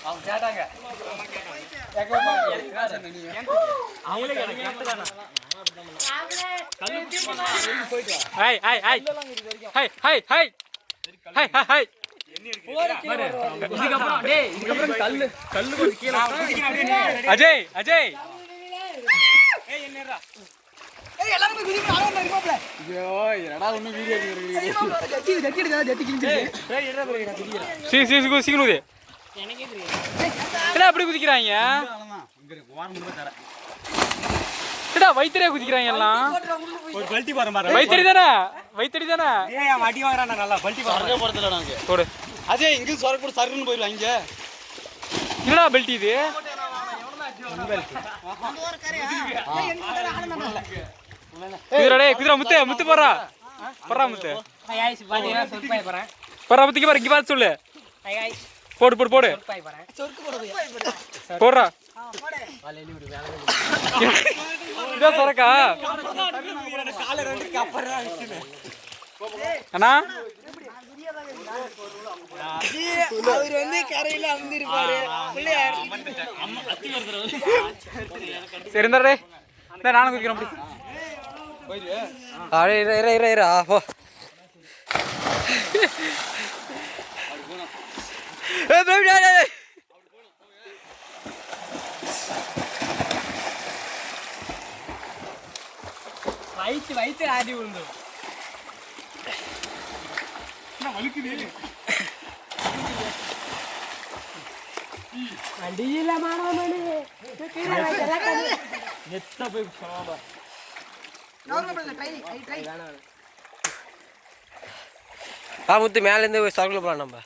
அவங்க கேட்டாங்க அஜய் அஜய் அப்படி குதிக்கிறாங்க வயிற்றுல குதிக்கிறாங்க எல்லாம் வயிற்று தானே வயிற்று தானே அடி வாங்குறான் நல்லா பல்ட்டி போடு அஜய் இங்க சொரக்கூட சருன்னு போயிடலாம் இங்க என்னடா பெல்ட் இது குதிரை முத்து முத்து போறா போறா முத்து போறா முத்துக்கு பாரு இங்க பார்த்து சொல்லு போடு போடு போடு போடுறா இதா சரக்கா அண்ணா அவர் வந்து கரையில அமர்ந்திருப்பாரு சரி இருந்தாடே நானும் குதிக்கிறேன் போ வயிற்று வயிற்று ஆடி விழுந்தோம் முத்து மேல இருந்து சர்க்கிள் போலாம் நம்ம